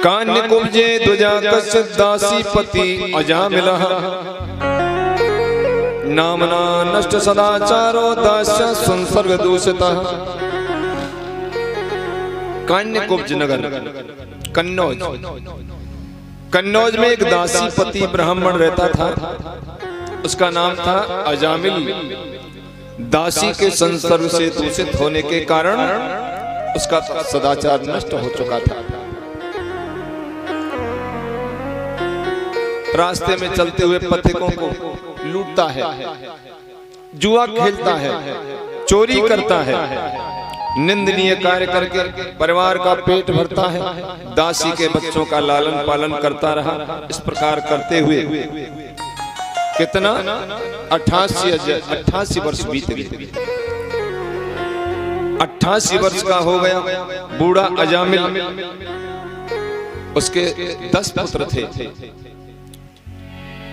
Kanye कुब्जे Dwija कश्चित् दासी पति अजामिलः नामना नष्ट सदाचारो दास्य संसर्ग दूषितः। कान्य कुब्ज नगर कन्नौज, कन्नौज में एक दासी पति ब्राह्मण रहता था। उसका नाम था अजामिल। दासी के संसर्ग से दूषित होने के कारण उसका सदाचार नष्ट हो चुका था। रास्ते में चलते हुए पथिकों को लूटता है, जुआ खेलता है, चोरी करता है, निंदनीय कार्य करके परिवार का पेट भरता है, दासी के बच्चों का लालन पालन करता रहा। इस प्रकार करते हुए कितना 88 वर्ष बीत गए। 88 वर्ष का हो गया बूढ़ा अजामिल। उसके 10 पुत्र थे।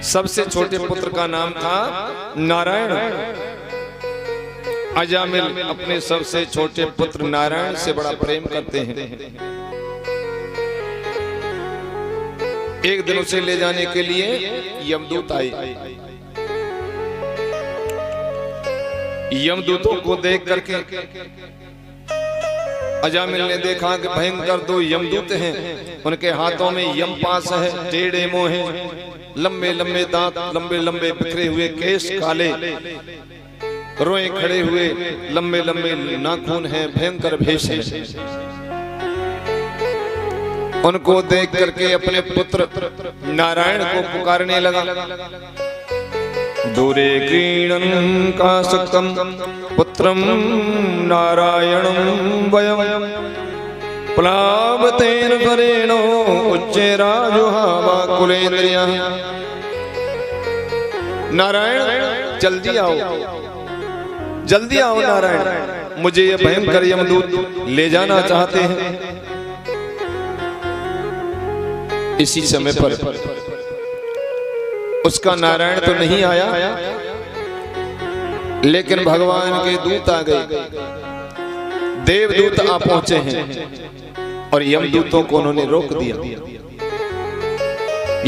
सबसे छोटे पुत्र का नाम था नारायण। अजामिल अपने सबसे छोटे पुत्र नारायण से बड़ा प्रेम करते हैं। एक दिन उसे ले जाने के लिए यमदूत आए। यमदूतों को देख करके अजामिल ने देखा कि भयंकर 2 यमदूत हैं। उनके हाथों में यमपाश है, टेढ़े मुंह हैं, लंबे लंबे दांत, लंबे लंबे बिखरे हुए केश, काले रोए खड़े हुए, लंबे लंबे नाखून हैं, भयंकर भेष है। उनको देख करके अपने पुत्र नारायण को पुकारने लगा। दूरे क्रीडन् काशक्तं पुत्रं नारायणं वयं प्लावतेन परेणो उच्चैराजुहावा कुलेन्द्रियः। नारायण जल्दी आओ, जल्दी आओ नारायण, मुझे ये भयंकर यमदूत ले जाना चाहते हैं। इसी समय पर उसका नारायण तो नहीं आया, लेकिन भगवान के दूत आ गए। देवदूत आ पहुंचे हैं और यमदूतों को उन्होंने रोक दिया।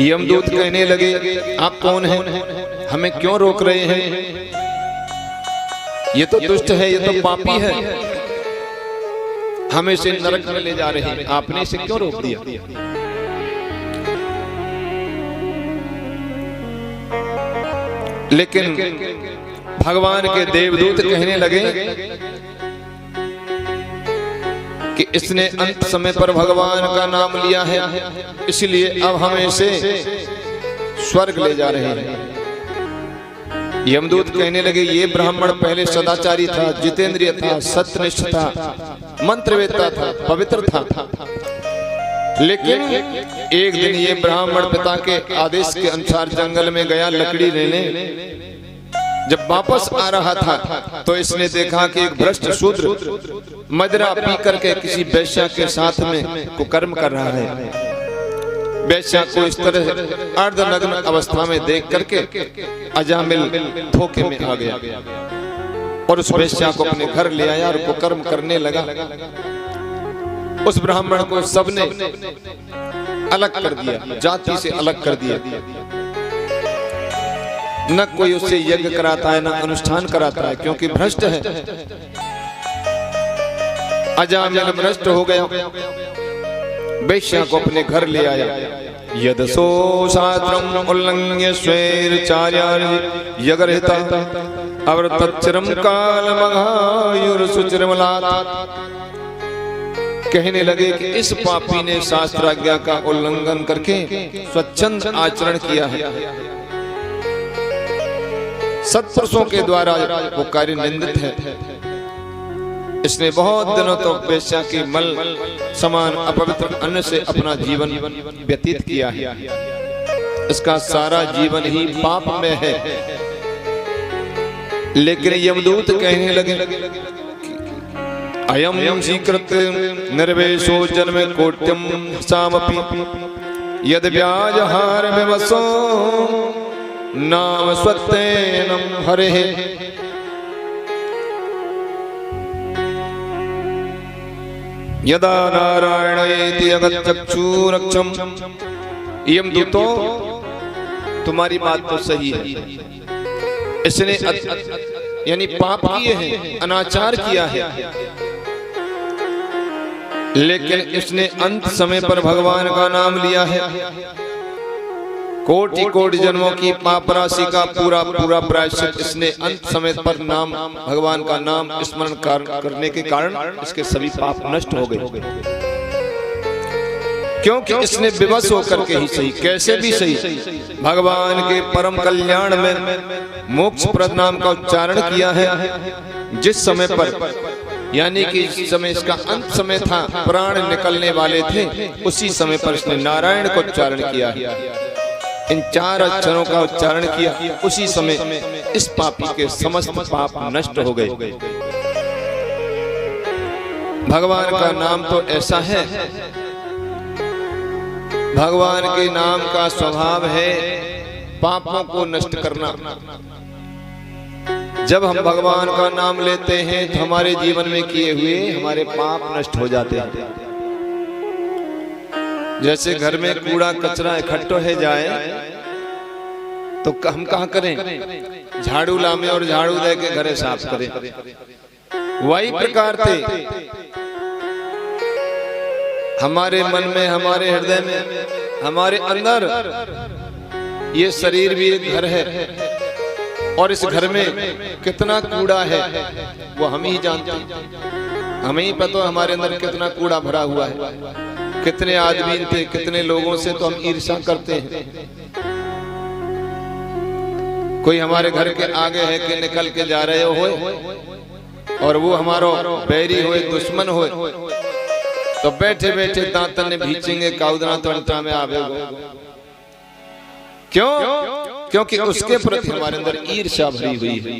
यमदूत कहने लगे, आप कौन हैं? हमें क्यों रोक रहे हैं? ये तो दुष्ट है, ये तो पापी है, हमें इसे नरक में ले जा रहे हैं, आपने इसे क्यों रोक दिया? लेकिन भगवान के देवदूत कहने लगे कि इसने अंत समय पर भगवान का नाम लिया है, इसलिए अब हम इसे स्वर्ग ले जा रहे हैं। यमदूत कहने लगे, ये ब्राह्मण पहले सदाचारी था, जितेंद्रिय था, सत्यनिष्ठ था, मंत्रवेत्ता था, पवित्र था। लेकिन एक दिन ये ब्राह्मण पिता के आदेश के अनुसार जंगल में गया लकड़ी लेने। जब वापस आ रहा था तो इसने देखा कि एक भ्रष्ट शूद्र मदिरा पी करके किसी वेश्या के साथ में कुकर्म कर रहा है। वेश्या को इस तरह अर्धनग्न अवस्था में देख करके अजामिल धोखे में आ गया और उस वेश्या को अपने घर ले आया और कुकर्म करने लगा। उस ब्राह्मण को सबने अलग कर दिया, जाति से अलग कर दिया। न कोई उससे यज्ञ कराता है, न अनुष्ठान कराता है, क्योंकि भ्रष्ट है। अजामिल भ्रष्ट हो गया, वेश्या को अपने घर ले आया। यदसो शास्त्रम उल्लंघ्य स्वैरचार्याणि यगरहिता अवर्तच्चिरं कालमघायुर्सुचिरमलात्। कहने लगे कि इस पापी ने शास्त्राज्ञा का उल्लंघन करके स्वच्छंद आचरण किया है। सत्पुरुषों के द्वारा वो कार्य निंदित है। इसने बहुत दिनों तक वेश्या की मल समान अपवित्र अन्न से अपना जीवन व्यतीत किया है। इसका सारा जीवन ही पाप में है। लेकिन यमदूत कहने लगे, अयम यमशीकृत निर्वेशो जन्म कोट्यम सामपि यद व्याजहार विवसो नाम स्वत्तेनम हरेः। यदा नारायणेति अगच्चक्षुरक्षम। यमदूतो तुम्हारी बात तो सही है, इसने यानी पाप किए हैं, अनाचार किया है, लेकिन इसने अंत समय पर भगवान का नाम लिया है। कोटि कोटि जन्मों की पाप राशि का पूरा पूरा प्रायश्चित इसने अंत समय पर नाम भगवान का नाम स्मरण करने के कारण इसके सभी पाप नष्ट हो गए, क्योंकि इसने विवश होकर के ही सही, कैसे भी सही, भगवान के परम कल्याण में मोक्ष प्रद नाम का उच्चारण किया है। जिस समय पर यानी कि जिस समय इसका अंत समय था, प्राण निकलने वाले थे, उसी समय पर इसने नारायण को उच्चारण किया है। इन 4 अक्षरों का उच्चारण किया, उसी समय इस पापी के समस्त पाप नष्ट हो गए। भगवान का नाम तो ऐसा है, भगवान के नाम का स्वभाव है पापों को नष्ट करना। जब हम भगवान का नाम लेते हैं तो हमारे जीवन में किए हुए हमारे पाप नष्ट हो जाते हैं। जैसे घर में कूड़ा कचरा इकट्ठा है जाए तो हम कहाँ करें, झाड़ू लामे और झाड़ू दे के घरे साफ करें। वही प्रकार से हमारे मन में, हमारे हृदय में, हमारे अंदर ये शरीर भी एक घर है, और इस घर में कितना कूड़ा है वो हम ही जानते हैं। हमें ही पता है हमारे अंदर कितना कूड़ा भरा हुआ है, कितने आदमी थे, कितने लोगों से तो हम ईर्ष्या करते हैं। कोई हमारे घर के आगे है कि निकल के जा रहे हो और वो हमारो बैरी होए, दुश्मन होए, तो बैठे बैठे दांतन ने भीचेंगे काउदना तो अंतरा में आवे। क्यों? क्योंकि उसके प्रति हमारे अंदर ईर्ष्या भरी हुई है,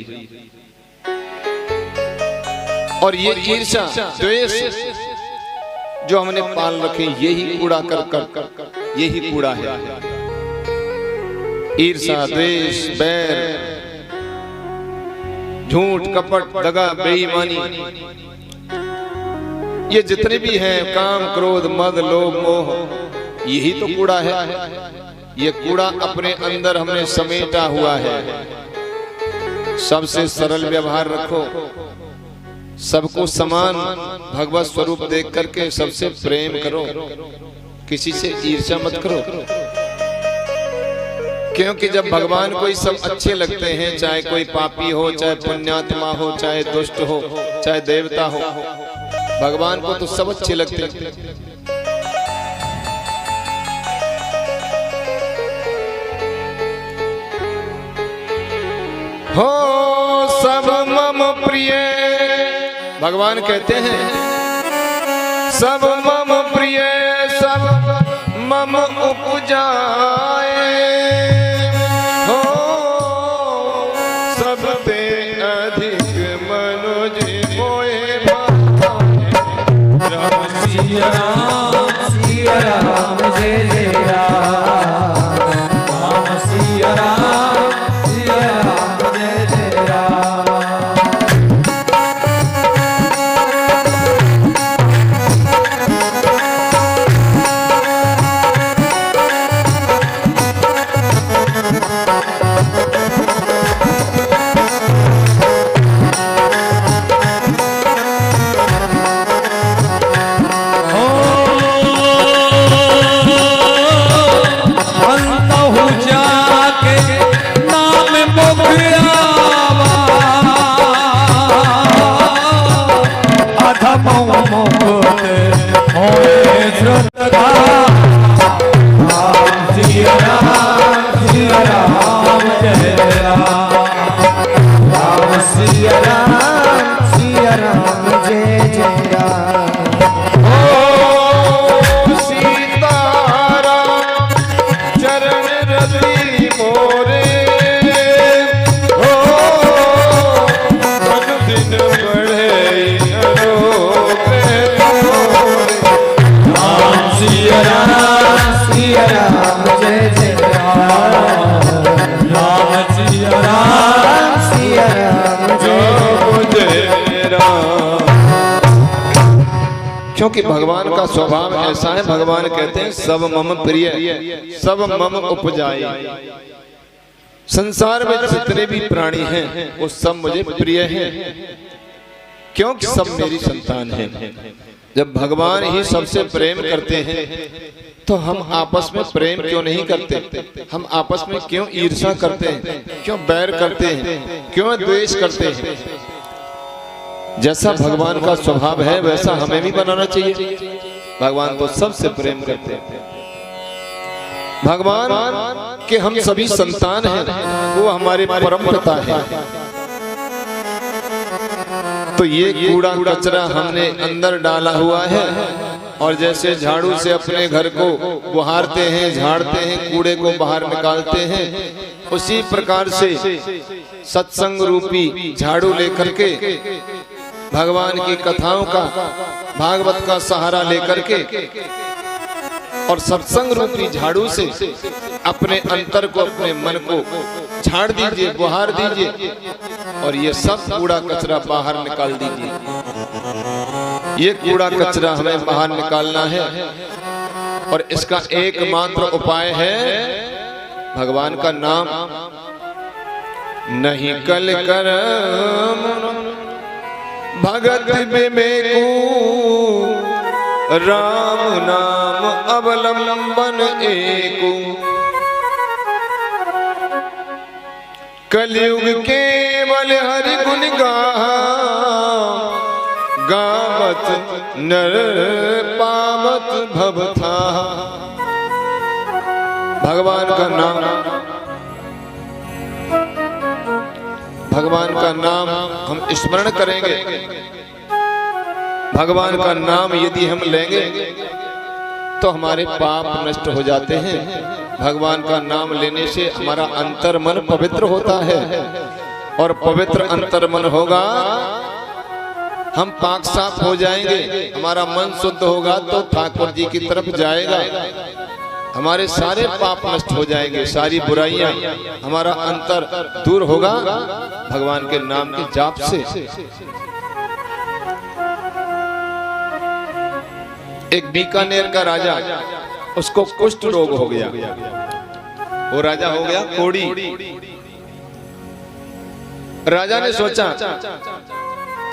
और ये ईर्ष्या द्वेष जो हमने पाल रखे, यही कूड़ा कर यही कूड़ा है। ईर्ष्या, द्वेष, बैर, झूठ, कपट, दगा, बेईमानी, ये जितने भी हैं, काम, क्रोध, मद, लोभ, मोह, यही तो कूड़ा है। ये कूड़ा अपने अंदर हमने समेटा हुआ है। सबसे सरल व्यवहार रखो, सबको समान भगवत स्वरूप देख करके सबसे प्रेम करो, किसी से ईर्ष्या मत करो। क्योंकि जब भगवान को ही सब अच्छे लगते हैं, चाहे कोई पापी हो, चाहे पुण्यात्मा हो, चाहे दुष्ट हो, चाहे देवता हो, भगवान को तो सब अच्छे लगते हैं। हो सब मम प्रिय, भगवान कहते हैं सब मम प्रिय, सब मम उपजाए। हो सब ते अधिक मनुज मोहे भाए। राम सिया राम, सिया राम, जय जय राम, राम सिया राम, सिया राम, जय जय राम। Oh क्योंकि भगवान का स्वभाव ऐसा है, भगवान कहते हैं सब मम प्रिय सब मम उपजाए। संसार में जितने भी प्राणी हैं वो सब मुझे प्रिय हैं, क्योंकि सब मेरी संतान हैं। जब भगवान ही सबसे प्रेम करते हैं तो हम आपस में प्रेम क्यों नहीं करते? हम आपस में क्यों ईर्ष्या करते हैं, क्यों बैर करते हैं, क्यों द्वेष करते हैं? जैसा भगवान का स्वभाव है वैसा हमें भी बनाना चाहिए। भगवान तो सबसे प्रेम करते हैं। भगवान के हम सभी संतान हैं, वो हमारे परम पिता है। तो ये कूड़ा कचरा हमने अंदर डाला हुआ है, और जैसे झाड़ू से अपने घर को बुहारते हैं, झाड़ते हैं, कूड़े को बाहर निकालते हैं, उसी प्रकार से सत्संग रूपी झाड़ू लेकर के भगवान की कथाओं का, भागवत का सहारा लेकर के और सत्संग रूपी झाड़ू से अपने अंतर को, अपने मन को झाड़ दीजिए, बुहार दीजिए, और ये सब कूड़ा कचरा बाहर निकाल दीजिए। ये कूड़ा कचरा हमें बाहर निकालना है, और इसका एकमात्र उपाय है भगवान का नाम। नहीं कल करम भगत बिमेकु, राम नाम अवलंबन एकु। कलयुग केवल हरि गुण गावत नर पावत भव था। भगवान का नाम, भगवान का नाम हम स्मरण करेंगे, भगवान का नाम यदि हम लेंगे तो हमारे पाप नष्ट हो जाते हैं। भगवान का नाम लेने से हमारा अंतर मन पवित्र होता है, और पवित्र अंतर मन होगा हम पाक साफ हो जाएंगे। हमारा मन शुद्ध होगा तो ठाकुर जी की तरफ जाएगा, हमारे सारे पाप नष्ट हो जाएंगे, सारी बुराइयां, हमारा अंतर दूर होगा भगवान के नाम के जाप से। एक बीकानेर का राजा, उसको कुष्ठ रोग हो गया। वो राजा हो गया कोड़ी। राजा ने सोचा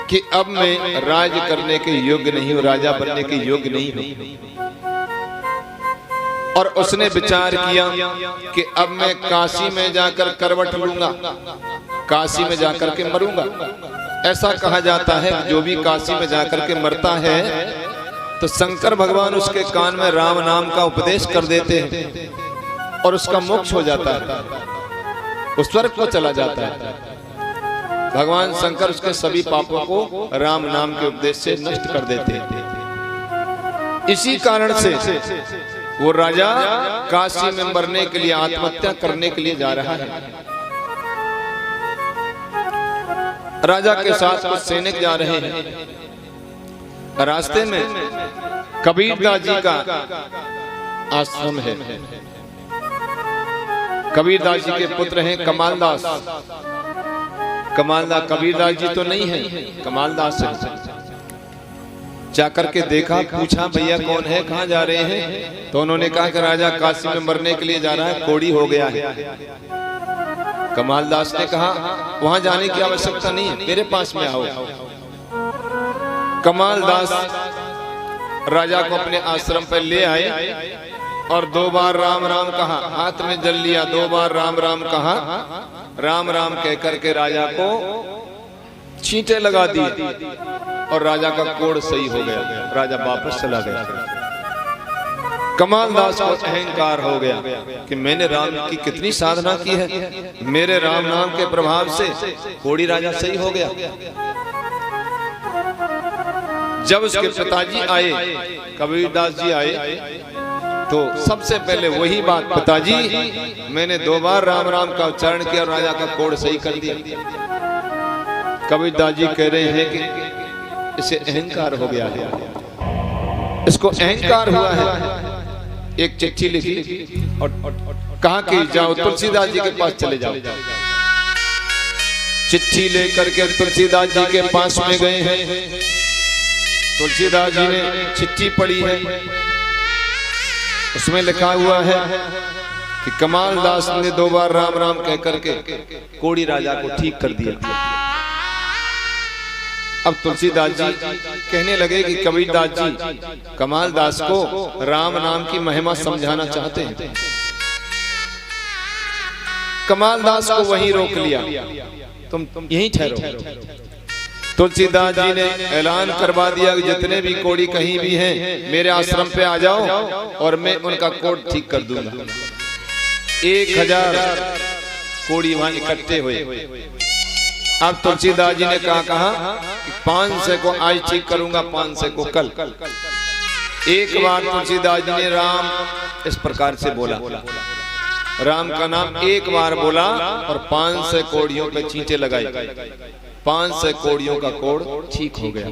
कि अब मैं राज करने के योग्य नहीं हूं, राजा बनने के योग्य नहीं हूं, और उसने विचार किया कि अब मैं काशी में जाकर करवट लूंगा, काशी में जाकर के मरूंगा। ऐसा कहा जाता है जो भी काशी में जाकर के मरता है तो शंकर भगवान उसके कान में राम नाम का उपदेश कर देते हैं, और उसका मोक्ष हो जाता है, उस स्वर्ग को चला जाता है। भगवान शंकर उसके सभी पापों को राम नाम के उपदेश से नष्ट कर देते हैं। इसी कारण से वो राजा काशी में मरने के लिए, आत्महत्या करने के लिए जा रहा है। राजा के साथ कुछ सैनिक जा रहे हैं। रास्ते में कबीरदास जी का आश्रम है। कबीरदास जी के पुत्र हैं कमालदास। कमालदास कबीरदास जी तो नहीं है, कमालदास है। जाकर के देखा, पूछा भैया कौन है, कहाँ जा रहे हैं? तो उन्होंने कहा कि राजा काशी में मरने के लिए जा रहा है, कोड़ी हो गया है। कमालदास ने कहा वहां जाने की आवश्यकता नहीं है, मेरे पास में आओ। कमालदास राजा को अपने आश्रम पर ले आए और 2 बार राम राम कहा, हाथ में जल लिया, 2 बार राम राम कहा। राम राम कह करके राजा को छींटे लगा दी और राजा का कोढ़ सही हो गया, राजा वापस चला गया। कमालदास को अहंकार हो गया कि मैंने राम की कितनी साधना की है, मेरे राम नाम के प्रभाव से कोढ़ी राजा सही हो गया। जब उसके पिताजी आए, कबीरदास जी आए, तो सबसे पहले वही बात, पिताजी मैंने 2 बार राम राम का उच्चारण किया और राजा का कोढ़ सही कर दिया। कबीरदास जी कह रहे हैं कि इसे अहंकार हो गया है, इसको अहंकार हुआ है। एक चिट्ठी लिखी और कहा कि जाओ तुलसीदास जी के पास चले जाओ। चिट्ठी लेकर के तुलसीदास जी के पास में गए हैं। तुलसीदास जी ने चिट्ठी पढ़ी है, उसमें लिखा हुआ है कि कमालदास ने 2 बार राम राम कह करके कोड़ी राजा को ठीक कर दिया। अब तुलसीदास जी कहने लगे कि कबीरदास जी कमालदास को राम नाम की महिमा समझाना चाहते हैं। कमालदास को वहीं रोक लिया, तुम यहीं ठहरो। तुलसीदास जी ने ऐलान करवा दिया कि जितने भी कोड़ी कहीं भी हैं मेरे आश्रम पे आ जाओ और मैं उनका कोड ठीक कर दूंगा। 1000 कोड़ी वहां इकट्ठे हुए। अब तुलसीदास जी ने कहा कि 500 को आज ठीक करूंगा, 500 को कल। एक बार तुलसीदास जी ने राम इस प्रकार से बोला, राम का नाम एक बार बोला और 500 कोड़ियों पे चींटे लगाई। 500 कोड़ियों का कोड़ ठीक हो गया।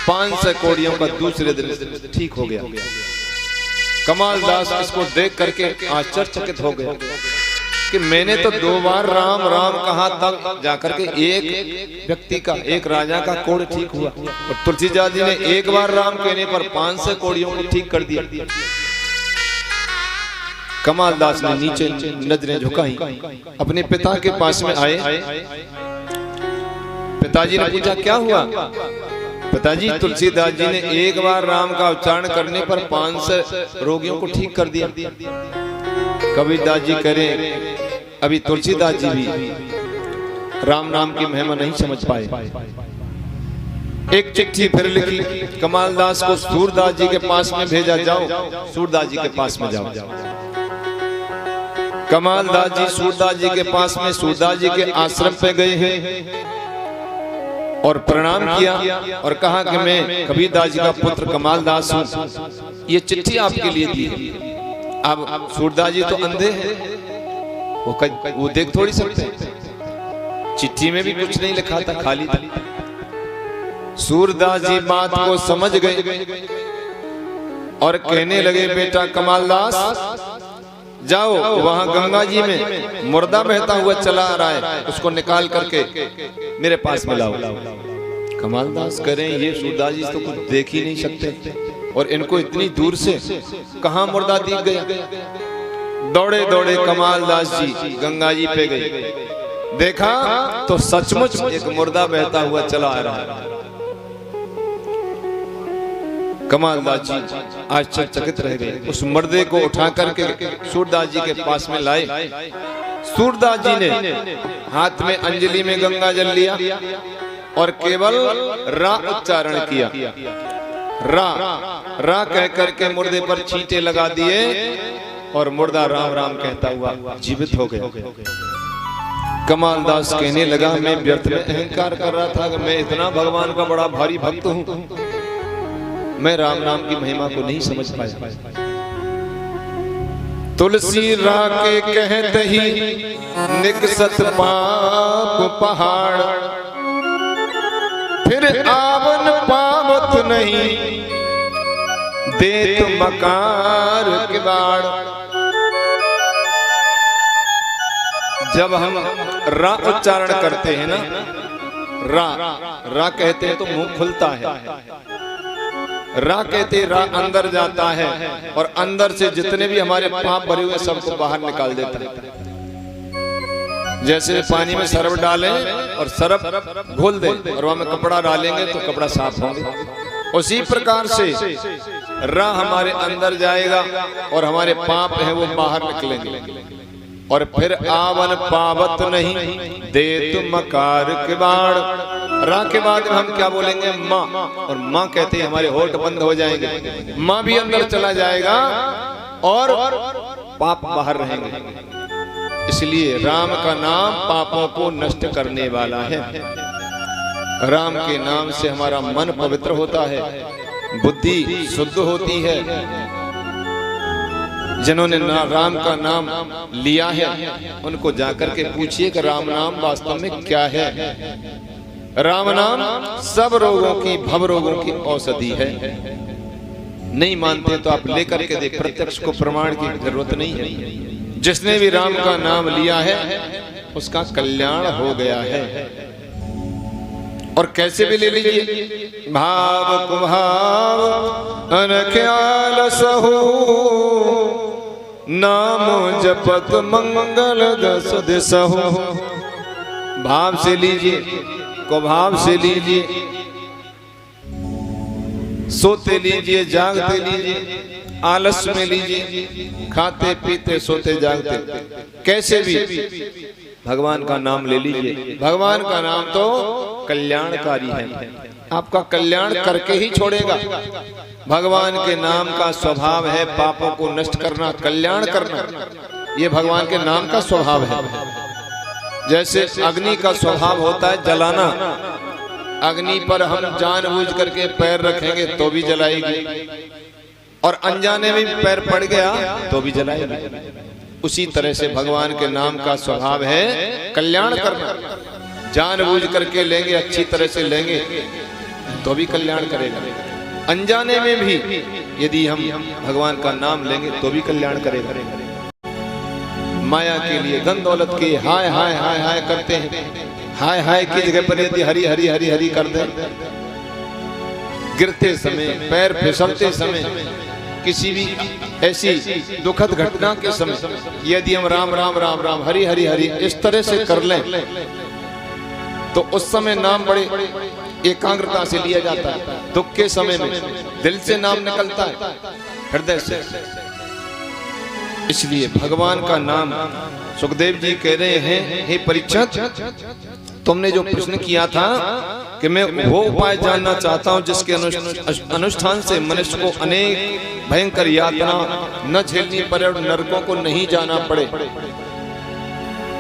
500 कोड़ियों का दूसरे दिन ठीक हो गया। कमालदास इसको देख करके आश्चर्यचकित हो गया कि मैंने तो 2 बार राम राम कहा, तब जाकर के एक व्यक्ति का, एक राजा का कोड़ ठीक हुआ, और तुलसीदास जी ने एक बार राम कहने पर 500 कोड़ियों को ठीक कर दिया। कमालदास ने नीचे नजरें झुकाई, अपने पिता के पास में आए। पिताजी ने पूछा क्या हुआ? पिताजी, तुलसीदास जी ने एक बार राम का उच्चारण करने पर 500 रोगियों को ठीक कर दिया। कबीरदास जी करें, अभी तुलसीदास जी भी राम नाम की महिमा नहीं समझ पाए। एक चिट्ठी फिर लिखी, कमालदास को सूरदास जी के पास में भेजा, जाओ सूरदास जी के पास में जाओ। कमालदास जी सूरदास जी के पास में, सूरदास जी के आश्रम पे गए हैं और प्रणाम किया और कहा कि मैं कबीरदास जी का पुत्र कमालदास हूं, ये चिट्ठी आपके लिए दी है। अब सूरदास जी तो अंधे हैं, वो देख थोड़ी सकते। चिट्ठी में भी कुछ नहीं लिखा था, खाली था। सूरदास जी बात को समझ गए और कहने लगे, बेटा कमालदास जाओ, वहां गंगा जी में मुर्दा बहता हुआ चला आ रहा है, उसको निकाल करके मेरे पास में लाओ। कमालदास करें, ये सूरदास जी तो कुछ देख ही नहीं सकते और इनको इतनी दूर से कहां मुर्दा दिख गया। दौड़े दौड़े कमालदास जी गंगा जी पे गए, देखा तो सचमुच एक मुर्दा बहता हुआ चला आ रहा है। कमालदास जी आश्चर्यचकित रह गए। उस मुर्दे को उठा करके सूरदास जी के पास में लाए। सूरदास जी ने हाथ में अंजलि में गंगा जल लिया और केवल रा उच्चारण किया। रा कह करके मुर्दे पर छींटे लगा दिए और मुर्दा राम राम कहता हुआ जीवित हो गया। कमालदास कहने लगा, मैं व्यर्थ में अहंकार कर रहा था कि मैं इतना भगवान का बड़ा भारी भक्त हूं, मैं राम नाम की महिमा को नहीं समझ पाया। तुलसी रा के कहते ही निकसत पाप पहाड़, फिर आवन पावत नहीं देत मकार किवाड़। जब हम रा उच्चारण करते हैं ना, रा कहते हैं तो मुंह खुलता है। रा कहते रा अंदर जाता है और अंदर से जितने भी हमारे पाप भरे हुए सबको बाहर निकाल देता है। जैसे पानी में सरफ डालें और सरफ घोल दें और वहां में कपड़ा डालेंगे तो कपड़ा साफ होगा, उसी प्रकार से रा हमारे अंदर जाएगा और हमारे पाप हैं वो बाहर निकलेंगे। और फिर आवन पावत नहीं देत मकार किवाड़। रा के बाद हम क्या बोलेंगे? माँ, और माँ कहते हैं हमारे होठ बंद हो जाएंगे, माँ भी अंदर चला जाएगा और पाप बाहर रहेंगे। इसलिए राम का नाम पापों को नष्ट करने वाला है। राम के नाम से हमारा मन पवित्र होता है, बुद्धि शुद्ध होती है। जिन्होंने राम का नाम लिया है उनको जाकर के पूछिए कि राम नाम वास्तव में क्या है। राम नाम सब रोगों की, भव रोगों की औषधि है। नहीं मानते तो आप लेकर के देख, प्रत्यक्ष को प्रमाण की जरूरत नहीं है। जिसने भी राम का नाम लिया है उसका कल्याण हो गया है। और कैसे भी ले लीजिए। भाव कुभाव अनख्याल सहु नाम जपत मंगल दस दिसहु। भाव से लीजिए, कुभाव से लीजिए, सोते लीजिए, जागते लीजिए, आलस में लीजिए, खाते पीते सोते जागते, कैसे भी भगवान का नाम ले लीजिए। भगवान का नाम तो कल्याणकारी है, आपका कल्याण करके ही छोड़ेगा। भगवान के नाम का स्वभाव है पापों को नष्ट करना, कल्याण करना, ये भगवान के नाम का स्वभाव है। जैसे अग्नि का स्वभाव होता है जलाना, अग्नि पर हम जानबूझ करके पैर रखेंगे तो भी जलाएगी, और अनजाने में पैर पड़ गया तो भी जलाएगी। उसी तरह से भगवान के नाम का स्वभाव है कल्याण करना। जानबूझ करके लेंगे, अच्छी तरह से लेंगे तो भी कल्याण करेगा, अनजाने में भी यदि हम भगवान का नाम लेंगे तो भी कल्याण करेगा। माया के लिए धन दौलत के हाय हाय हाय हाय करते हैं, हाय हाय की जगह पर यदि हरी हरी हरी हरी कर दे, गिरते समय, पैर फिसलते समय, किसी भी ऐसी दुखद घटना के समय यदि हम राम राम राम राम हरी हरी हरी इस तरह से कर लें तो उस समय नाम बड़े एकाग्रता से लिया जाता है। दुख के समय में दिल से नाम निकलता है, हृदय से। इसलिए भगवान का नाम, सुखदेव जी कह रहे हैं, हे परीक्षित, तुमने जो प्रश्न किया था कि मैं वो उपाय जानना चाहता हूं जिसके अनुष्ठान से मनुष्य को अनेक भयंकर यातना न झेलनी पड़े और नरकों को नहीं जाना पड़े।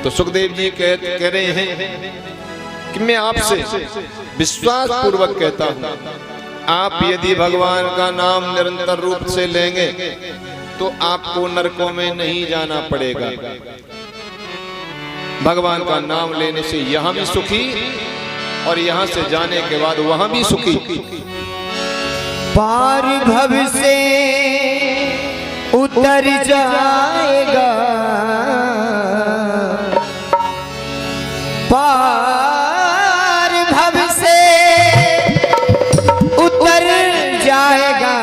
तो सुखदेव जी कह रहे हैं कि मैं आपसे विश्वास पूर्वक कहता हूं, आप यदि भगवान का नाम निरंतर रूप से लेंगे तो आपको नरकों में नहीं जाना पड़ेगा। भगवान का नाम लेने से यहां भी सुखी और यहां से जाने के बाद वहां भी सुखी। पार भव से उतर जाएगा, पार भव से उतर जाएगा,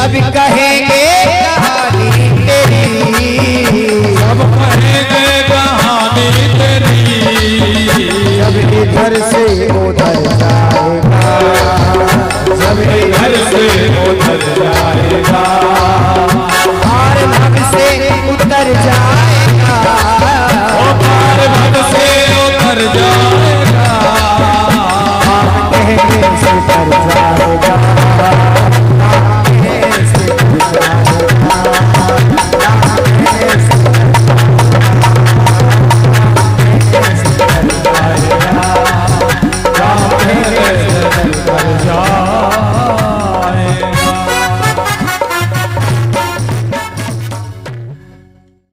सब कहेंगे कहानी तेरी, सब कहेंगे कहानी तेरी। जब इधर से उधर जाएगा, जब इधर से उधर जाएगा,